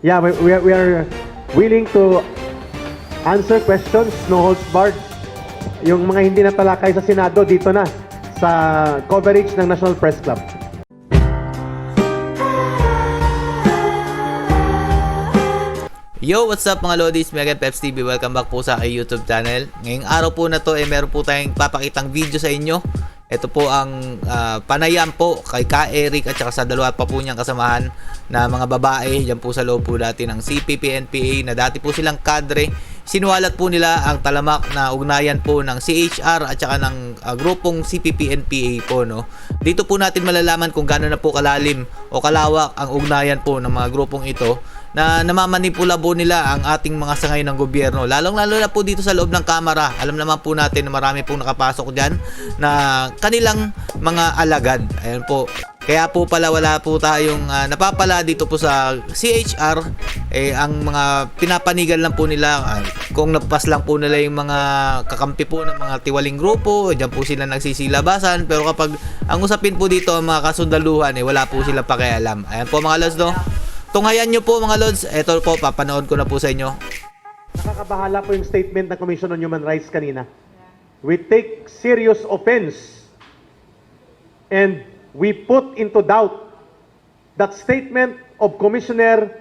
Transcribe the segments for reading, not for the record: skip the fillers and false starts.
Yeah, we are willing to answer questions, no holds barred. Yung mga hindi natalakay sa Senado, dito na sa coverage ng National Press Club. Yo, what's up mga Lodis? Mega Peps TV. Welcome back po sa aking YouTube channel. Ngayong araw po na to, meron po tayong papakitang video sa inyo. Ito po ang panayam po kay Ka Eric at saka sa dalawa pa po niyang kasamahan na mga babae. Diyan po sa loob po dati ng CPP-NPA na dati po silang kadre. Sinuwalat po nila ang talamak na ugnayan po ng CHR at saka ng grupong CPP-NPA po. No? Dito po natin malalaman kung gaano na po kalalim o kalawak ang ugnayan po ng mga grupong ito na namamanipula po nila ang ating mga sangay ng gobyerno. Lalong-lalo na po dito sa loob ng kamera. Alam naman po natin na marami pong nakapasok dyan na kanilang mga alagad. Ayan po. Kaya po pala wala po tayong napapala dito po sa CHR. Ang mga pinapanigan lang po nila, kung napas lang po nila yung mga kakampi po ng mga tiwaling grupo, dyan po sila nagsisilabasan. Pero kapag ang usapin po dito ang mga kasundaluhan, wala po sila pakialam. Ayan po mga lods, no? Tunghayan nyo po mga lods. Ito po, papanood ko na po sa inyo. Nakakabahala po yung statement ng Commission on Human Rights kanina. We take serious offense and we put into doubt that statement of Commissioner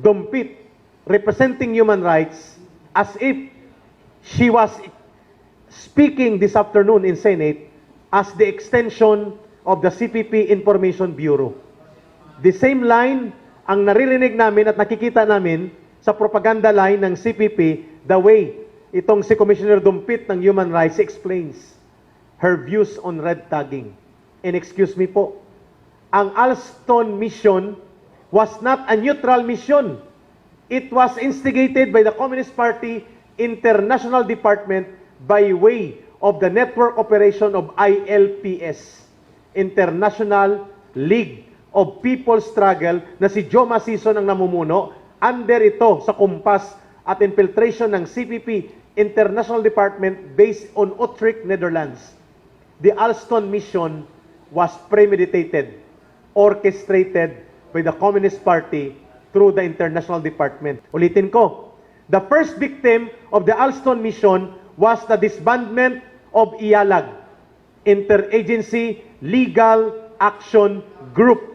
Dumpit representing human rights as if she was speaking this afternoon in Senate as the extension of the CPP Information Bureau. The same line ang naririnig namin at nakikita namin sa propaganda line ng CPP, the way itong si Commissioner Dumpit ng Human Rights explains her views on red tagging. And excuse me po, ang Alston mission was not a neutral mission. It was instigated by the Communist Party International Department by way of the network operation of ILPS, International League of People's Struggle, na si Joe Masison ang namumuno. Under ito sa kumpas at infiltration ng CPP International Department based on Utrecht, Netherlands. The Alston mission was premeditated, orchestrated by the Communist Party through the International Department. Ulitin ko, the first victim of the Alston mission was the disbandment of IALAG, Interagency Legal Action Group.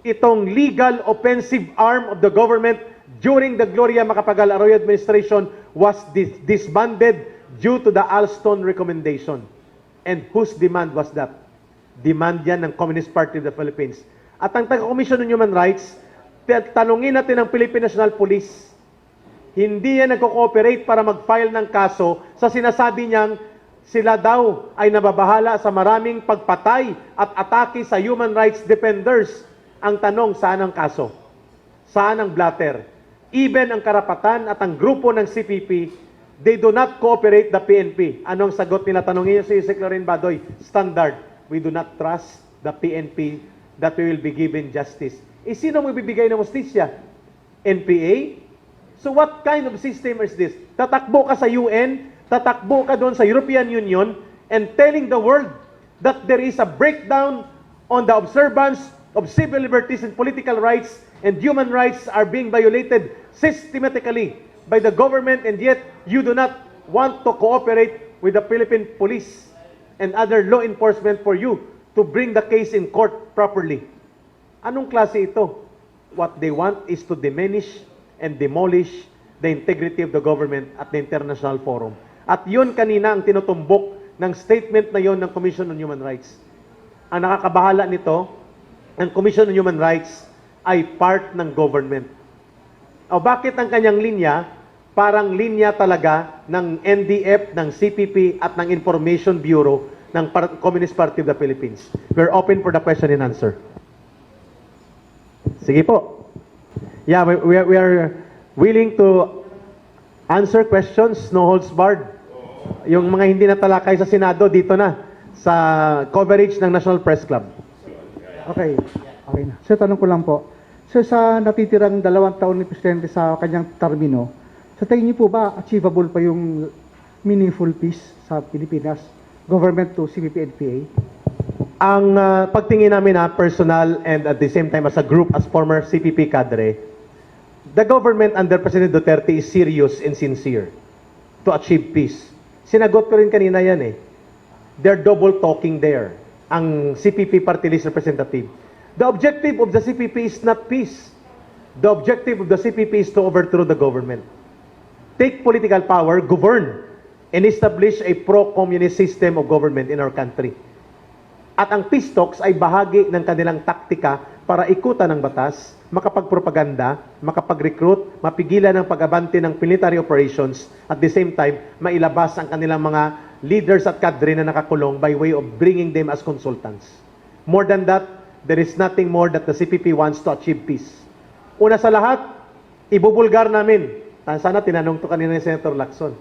Itong legal offensive arm of the government during the Gloria Macapagal Arroyo administration was disbanded due to the Alston recommendation. And whose demand was that? Demand yan ng Communist Party of the Philippines. At ang taga-Commission on Human Rights, tanungin natin ang Philippine National Police. Hindi yan nagko-cooperate para mag-file ng kaso sa sinasabi niyang sila daw ay nababahala sa maraming pagpatay at atake sa human rights defenders. Ang tanong, saan ang kaso? Saan ang blatter? Even ang karapatan at ang grupo ng CPP, they do not cooperate the PNP. Anong sagot nila? Tanongin niyo si Yusek Loren Badoy. Standard, we do not trust the PNP that we will be given justice. Sino magbibigay ng justisya? NPA? So what kind of system is this? Tatakbo ka sa UN, tatakbo ka doon sa European Union, and telling the world that there is a breakdown on the observance of civil liberties and political rights, and human rights are being violated systematically by the government, and yet you do not want to cooperate with the Philippine police and other law enforcement for you to bring the case in court properly. Anong klase ito? What they want is to diminish and demolish the integrity of the government at the international forum. At yun kanina ang tinutumbok ng statement na yun ng Commission on Human Rights. Ang nakakabahala nito, ang Commission on Human Rights ay part ng government. O bakit ang kanyang linya parang linya talaga ng NDF, ng CPP at ng Information Bureau ng Communist Party of the Philippines? We're open for the question and answer. Sige po. Yeah, we are willing to answer questions, no holds barred. Yung mga hindi natalakay sa Senado, dito na sa coverage ng National Press Club. Okay. Okay na. Sir, tanong ko lang po. Sir, sa natitirang 2 taon ni Presidente sa kanyang termino, sa tingin niyo po ba achievable pa yung meaningful peace sa Pilipinas, government to CPP-NPA? Ang pagtingin namin personal and at the same time as a group, as former CPP cadre, the government under President Duterte is serious and sincere to achieve peace. Sinagot ko rin kanina yan eh. They're double talking there. Ang CPP party list representative. The objective of the CPP is not peace. The objective of the CPP is to overthrow the government. Take political power, govern, and establish a pro-communist system of government in our country. At ang peace talks ay bahagi ng kanilang taktika para ikutan ng batas, makapagpropaganda, makapag-recruit, mapigilan ang pag-abante ng military operations, at the same time, mailabas ang kanilang mga leaders at kadre na nakakulong by way of bringing them as consultants. More than that, there is nothing more that the CPP wants to achieve peace. Una sa lahat, ibubulgar namin. Sana tinanong to kanina ni Senator Lacson.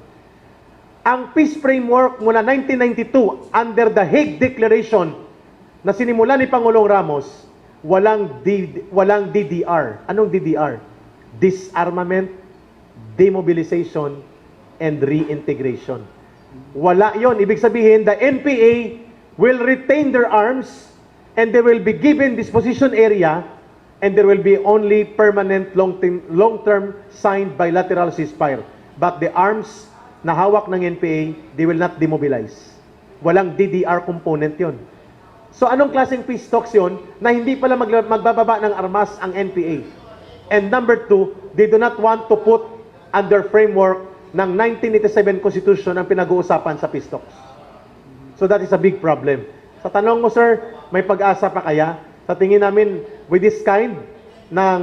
Ang peace framework mula 1992 under the Hague Declaration na sinimula ni Pangulong Ramos, walang DDR. Anong DDR? Disarmament, demobilization, and reintegration. Wala yon. Ibig sabihin, the NPA will retain their arms and they will be given disposition area and there will be only permanent long-term signed bilateral ceasefire. But the arms na hawak ng NPA, they will not demobilize. Walang DDR component yon. So anong klaseng peace talks yun na hindi pala magbababa ng armas ang NPA? And number two, they do not want to put under framework ng 1987 Constitution ang pinag-uusapan sa peace talks. So that is a big problem. Sa tanong mo, sir, may pag-asa pa kaya? Sa tingin namin, with this kind ng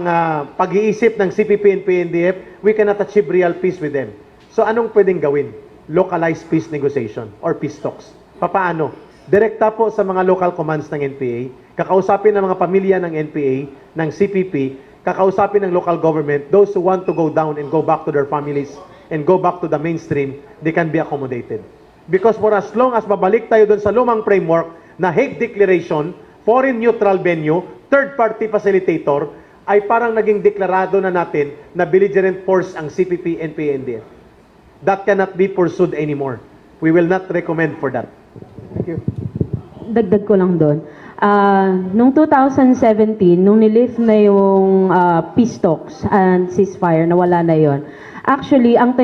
pag-iisip ng CPP and PNDF, we cannot achieve real peace with them. So anong pwedeng gawin? Localized peace negotiation or peace talks. Papaano? Direkta po sa mga local commands ng NPA, kakausapin ng mga pamilya ng NPA, ng CPP, kakausapin ng local government, those who want to go down and go back to their families and go back to the mainstream, they can be accommodated. Because for as long as babalik tayo dun sa lumang framework na Hague Declaration, foreign neutral venue, third-party facilitator, ay parang naging deklarado na natin na belligerent force ang CPP and PNDF. That cannot be pursued anymore. We will not recommend for that. Thank you. Dagdag ko lang doon. Noong 2017, nung nilift na yung peace talks and ceasefire, nawala na yon. Actually, ang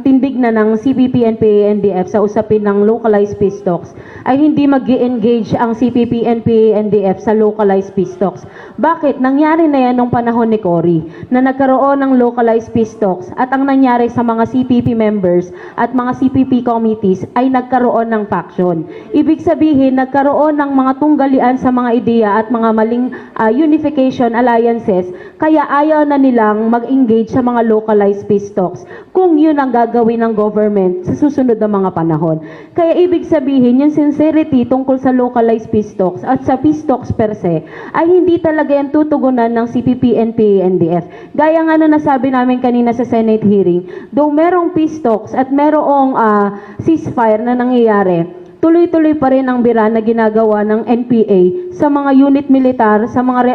tindig na ng CPP and PANDF sa usapin ng localized peace talks ay hindi mag-engage ang CPP and PANDF sa localized peace talks. Bakit? Nangyari na yan nung panahon ni Cory na nagkaroon ng localized peace talks at ang nangyari sa mga CPP members at mga CPP committees ay nagkaroon ng faction. Ibig sabihin, nagkaroon ng mga tunggalian sa mga ideya at mga maling unification alliances kaya ayaw na nilang mag-engage sa mga localized peace talks kung yun ang gagawin ng government sa susunod na mga panahon. Kaya ibig sabihin, yung sincerity tungkol sa localized peace talks at sa peace talks per se ay hindi talaga yan tutugunan ng CPP and PANDF. Gaya nga na nasabi namin kanina sa Senate hearing, though merong peace talks at merong ceasefire na nangyayari, tuloy-tuloy pa rin ang bira na ginagawa ng NPA sa mga unit militar, sa mga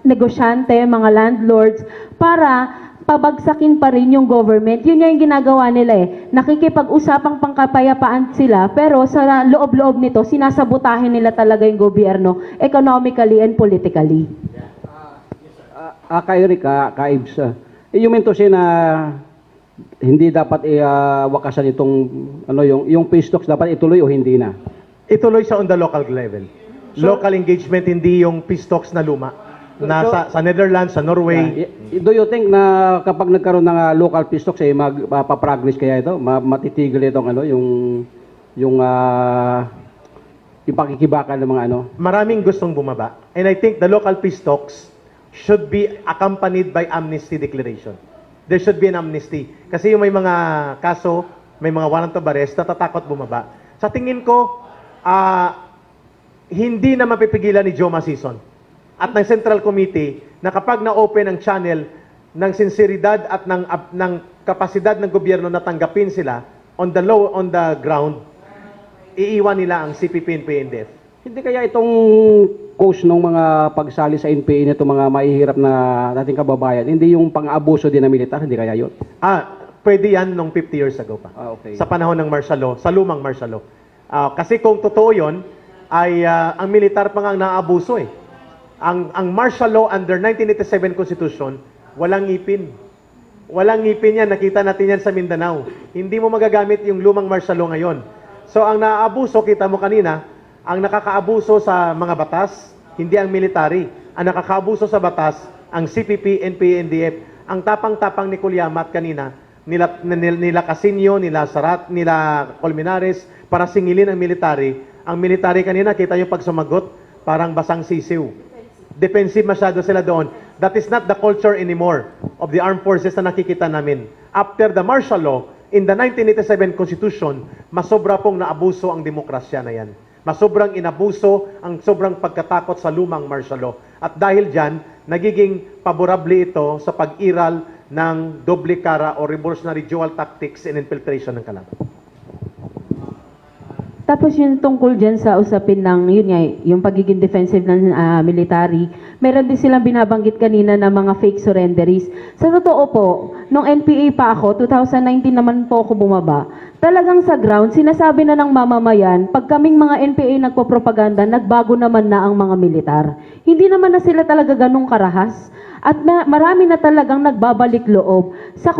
negosyante, mga landlords, para pabagsakin pa rin yung government. Yun yung ginagawa nila eh. Nakikipag-usapang pangkapayapaan sila, pero sa loob-loob nito, sinasabotahin nila talaga yung gobyerno, economically and politically. Kay Erika, Kaibs, yung mentosin na hindi dapat wakasan itong yung peace talks, dapat ituloy o hindi na? Ituloy siya on the local level. Local engagement, hindi yung peace talks na luma. Sa Netherlands, sa Norway. Do you think na kapag nagkaroon ng local peace talks, magpa-progress kaya ito? Matitigil itong yung pakikibakan ng mga Maraming gustong bumaba. And I think the local peace talks should be accompanied by amnesty declaration. There should be an amnesty. Kasi yung may mga kaso, may mga warrant of arrest, natatakot bumaba. Sa tingin ko, hindi na mapipigilan ni Joe Masison at ng Central Committee na kapag na-open ang channel ng sinseridad at ng kapasidad ng gobyerno na tanggapin sila on the ground, iiwan nila ang CPP and PNDF. Hindi kaya itong cause ng mga pagsali sa NPA nito mga mahihirap na dating kababayan, hindi yung pang-abuso din ng militar, hindi kaya yun? Pwede yan nung 50 years ago pa. Okay. Sa panahon ng martial law, sa lumang martial law. Kasi kung totoo yun, ay ang militar pa nga ang naabuso eh. Ang martial law under 1987 Constitution walang ngipin. Walang ngipin yan, nakita natin yan sa Mindanao. Hindi mo magagamit yung lumang martial law ngayon. So ang naaabuso, kita mo kanina, ang nakakaabuso sa mga batas, hindi ang military. Ang nakakaabuso sa batas, ang CPP, NPA, NDF. Ang tapang-tapang ni Kulyamat kanina, nila Casino, nila Sarat, nila Colmenares, para singilin ang military. Ang military kanina, kita yung pag sumagot, parang basang sisiw. Defensive masyado sila doon. That is not the culture anymore of the armed forces na nakikita namin. After the martial law, in the 1987 Constitution, masobra pong naabuso ang demokrasya na yan. Masobrang inabuso ang sobrang pagkatakot sa lumang martial law. At dahil dyan, nagiging paborable ito sa pag-iral ng doble cara o revolutionary dual tactics and infiltration ng kalaban. Tapos yung tungkol dyan sa usapin ng, yun nga, yung pagiging defensive ng military, meron din silang binabanggit kanina na mga fake surrenderies. Sa totoo po, nung NPA pa ako, 2019 naman po ako bumaba, talagang sa ground, sinasabi na ng mamamayan, pag kaming mga NPA nagpo-propaganda, nagbago naman na ang mga militar. Hindi naman na sila talaga ganong karahas. At marami na talagang nagbabalik loob. Sa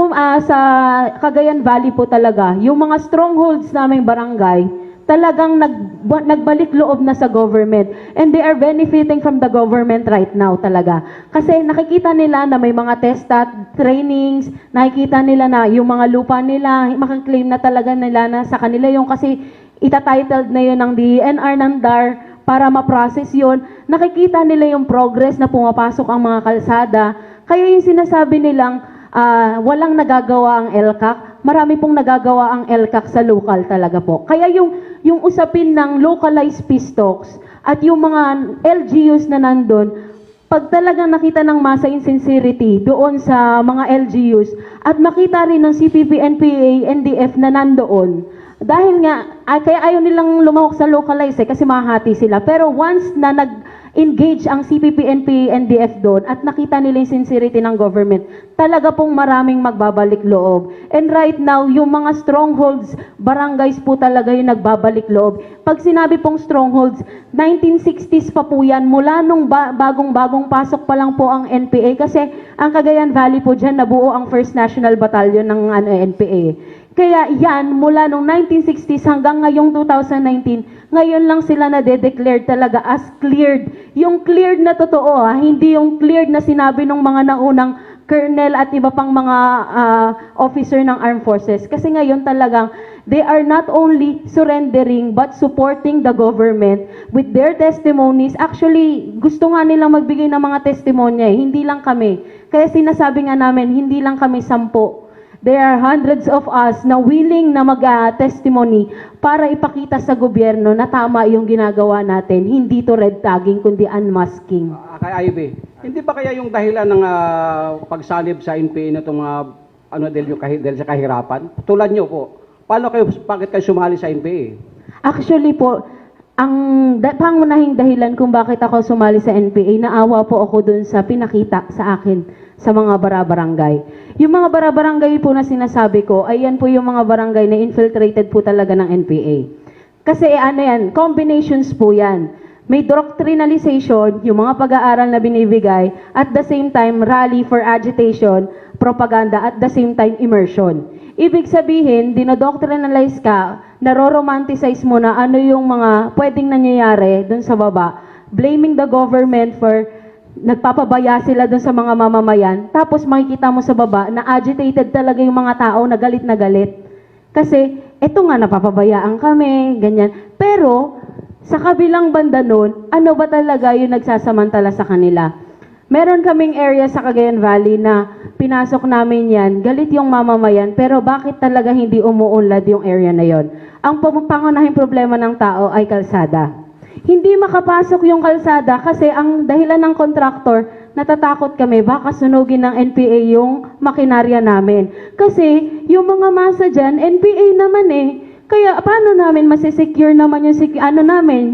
Cagayan Valley po talaga, yung mga strongholds naming barangay, talagang nagbalik loob na sa government. And they are benefiting from the government right now talaga. Kasi nakikita nila na may mga TESDAT trainings, nakikita nila na yung mga lupa nila, makaklaim na talaga nila na sa kanila yung kasi itatitled na yun ng DENR, ng DAR, para ma-process yun. Nakikita nila yung progress na pumapasok ang mga kalsada. Kaya yung sinasabi nilang walang nagagawa ang LCAC, marami pong nagagawa ang LCAC sa local talaga po. Kaya yung usapin ng localized peace talks at yung mga LGUs na nandun, pag talagang nakita ng masa insincerity doon sa mga LGUs at makita rin ng CPP, NPA, NDF na nandoon, dahil nga, kaya ayaw nilang lumahok sa localized kasi mahati sila. Pero once na nag-engage ang CPP, NPA, NDF doon at nakita nila yung sincerity ng government, talaga pong maraming magbabalik loob. And right now, yung mga strongholds, barangays po talaga yung nagbabalik loob. Pag sinabi pong strongholds, 1960s pa po yan, mula nung bagong-bagong pasok pa lang po ang NPA kasi ang Cagayan Valley po dyan, nabuo ang 1st National Battalion ng NPA. Kaya yan, mula nung 1960s hanggang ngayong 2019, ngayon lang sila na-declare talaga as cleared. Yung cleared na totoo, hindi yung cleared na sinabi ng mga naunang colonel at iba pang mga officer ng armed forces. Kasi ngayon talagang, they are not only surrendering but supporting the government with their testimonies. Actually, gusto nga nilang magbigay ng mga testimonya, hindi lang kami. Kaya sinasabi nga namin, hindi lang kami 10. There are hundreds of us na willing na mag-testimony para ipakita sa gobyerno na tama yung ginagawa natin. Hindi to red tagging, kundi unmasking. Kay Ivy, hindi ba kaya yung dahilan ng pagsanib sa NPA na itong dahil sa kahirapan? Tulad nyo po, bakit kayo sumali sa NPA? Actually po, ang pangunahing dahilan kung bakit ako sumali sa NPA, naawa po ako dun sa pinakita sa akin sa mga barabarangay. Yung mga barabarangay po na sinasabi ko, ayan po yung mga barangay na infiltrated po talaga ng NPA. Kasi yan, combinations po yan. May doctrinalization, yung mga pag-aaral na binibigay, at the same time, rally for agitation, propaganda, at the same time, immersion. Ibig sabihin, dinodoctrinalize ka, naroromanticize mo na ano yung mga pwedeng nangyayari dun sa baba, blaming the government for nagpapabaya sila dun sa mga mamamayan, tapos makikita mo sa baba na agitated talaga yung mga tao na galit na galit. Kasi, eto nga, napapabayaan kami, ganyan. Pero, sa kabilang banda nun, ano ba talaga yung nagsasamantala sa kanila? Meron kaming area sa Cagayan Valley na pinasok namin yan, galit yung mamamayan, pero bakit talaga hindi umuunlad yung area na yon? Ang pangunahing problema ng tao ay kalsada. Hindi makapasok yung kalsada kasi ang dahilan ng kontraktor, natatakot kami, baka sunugin ng NPA yung makinarya namin. Kasi yung mga masa dyan, NPA naman eh. Kaya paano namin masisecure naman yung,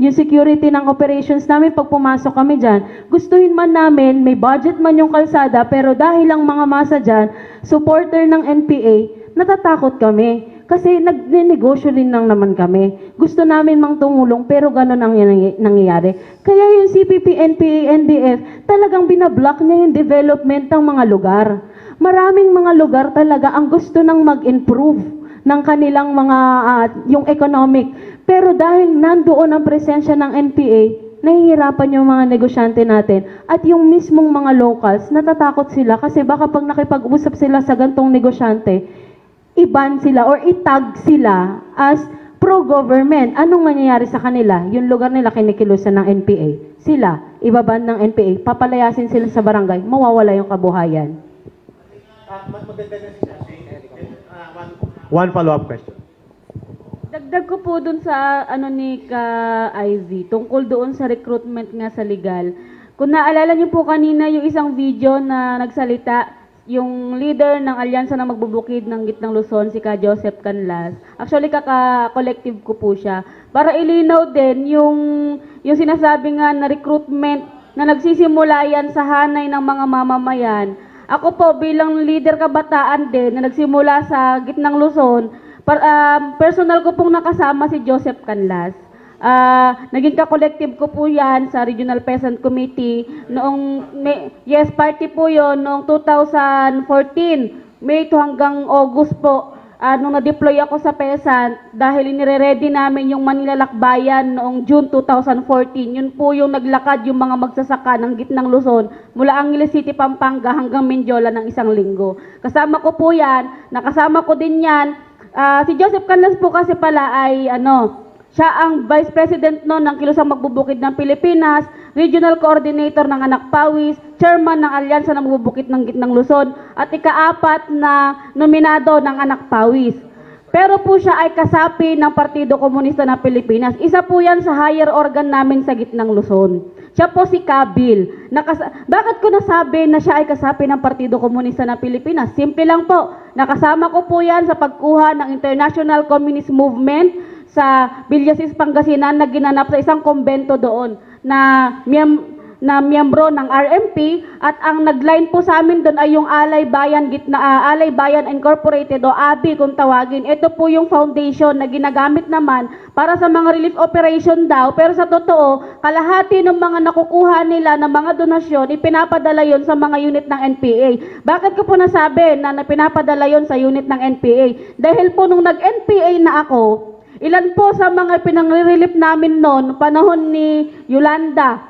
yung security ng operations namin pag pumasok kami dyan? Gustuhin man namin, may budget man yung kalsada, pero dahil ang mga masa dyan, supporter ng NPA, natatakot kami. Kasi nagnenegosyo rin lang naman kami. Gusto namin mang tumulong pero gano'n ang nangyayari. Kaya yung CPP, NPA, NDF, talagang binablock niya yung development ng mga lugar. Maraming mga lugar talaga ang gusto nang mag-improve ng kanilang mga, yung economic. Pero dahil nandoon ang presensya ng NPA, nahihirapan yung mga negosyante natin at yung mismong mga locals, natatakot sila kasi baka pag nakipag-usap sila sa gantong negosyante, i-ban sila or itag sila as pro-government. Anong mangyayari sa kanila? Yung lugar nila kinikilusan ng NPA. Sila, ibaban ng NPA, papalayasin sila sa barangay, mawawala yung kabuhayan. One follow-up question. Dagdag ko po dun sa ano ni Ka Ivy, tungkol doon sa recruitment nga sa legal. Kung naalala niyo po kanina yung isang video na nagsalita, yung leader ng alyansa na magbubukid ng Gitnang Luzon, si Ka Joseph Canlas. Actually, kaka-collective ko po siya. Para ilinaw din yung sinasabi nga na recruitment na nagsisimula yan sa hanay ng mga mamamayan. Ako po bilang leader kabataan din na nagsimula sa Gitnang Luzon, personal ko pong nakasama si Joseph Canlas. Naging ka-collective ko po yan sa Regional Peasant Committee yes, party po yon noong 2014, May to hanggang August po, nung na-deploy ako sa Peasant dahil inire-ready namin yung Manila Lakbayan noong June 2014. Yun po yung naglakad yung mga magsasaka ng Gitnang Luzon mula Angeles City, Pampanga hanggang Mindiola ng isang linggo. Kasama ko po yan, nakasama ko din yan. Si Joseph Canlas po kasi pala ay siya ang Vice President noon ng Kilusang Magbubukid ng Pilipinas, Regional Coordinator ng Anak Pawis, Chairman ng Alyansa ng Magbubukid ng Gitnang Luzon, at ika-4 na nominado ng Anak Pawis. Pero po siya ay kasapi ng Partido Komunista ng Pilipinas. Isa po yan sa higher organ namin sa Gitnang Luzon. Siya po si Kabil. Bakit ko nasabi na siya ay kasapi ng Partido Komunista ng Pilipinas? Simple lang po. Nakasama ko po yan sa pagkuha ng International Communist Movement sa Villasis, Pangasinan na ginanap sa isang kombento doon na miyembro ng RMP, at ang nagline po sa amin doon ay yung Alay Bayan Incorporated o ABI kung tawagin. Ito po yung foundation na ginagamit naman para sa mga relief operation daw, pero sa totoo, kalahati ng mga nakukuha nila ng mga donasyon, ipinapadala yon sa mga unit ng NPA. Bakit ko po nasabi na pinapadala yon sa unit ng NPA? Dahil po nung nag-NPA na ako, ilan po sa mga pinang-relief namin noon, panahon ni Yolanda,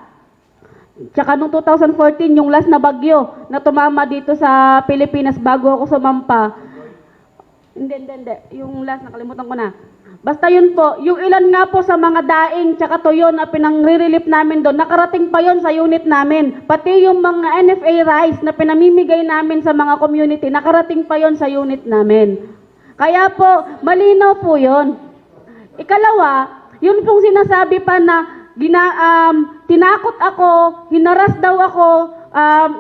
tsaka noong 2014, yung last na bagyo na tumama dito sa Pilipinas bago ako sumampa. Hindi. Yung last, nakalimutan ko na. Basta yun po, yung ilan nga po sa mga daing tsaka tuyo na pinang-relief namin doon, nakarating pa yon sa unit namin. Pati yung mga NFA rice na pinamimigay namin sa mga community, nakarating pa yon sa unit namin. Kaya po, malinaw po yon. Ikalawa, yun pong sinasabi pa na tinakot ako, hinaras daw ako,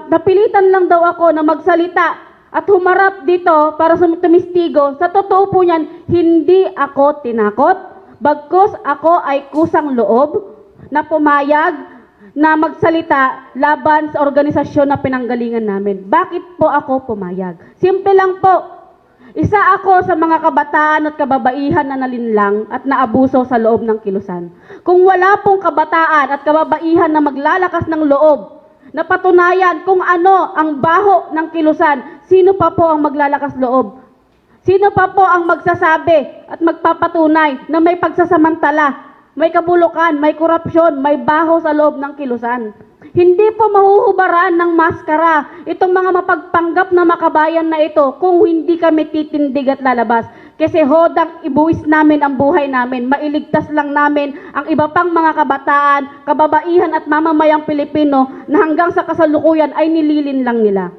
napilitan lang daw ako na magsalita at humarap dito para tumistigo. Sa totoo po niyan, hindi ako tinakot. Bagkus ako ay kusang loob na pumayag na magsalita laban sa organisasyon na pinanggalingan namin. Bakit po ako pumayag? Simple lang po. Isa ako sa mga kabataan at kababaihan na nalinlang at naabuso sa loob ng kilusan. Kung wala pong kabataan at kababaihan na maglalakas ng loob, na patunayan kung ano ang baho ng kilusan, sino pa po ang maglalakas loob? Sino pa po ang magsasabi at magpapatunay na may pagsasamantala, may kabulukan, may korupsyon, may baho sa loob ng kilusan? Hindi po mahuhubaran ng maskara itong mga mapagpanggap na makabayan na ito kung hindi kami titindig at lalabas. Kasi hodang ibuwis namin ang buhay namin, mailigtas lang namin ang iba pang mga kabataan, kababaihan at mamamayang Pilipino na hanggang sa kasalukuyan ay nililin lang nila.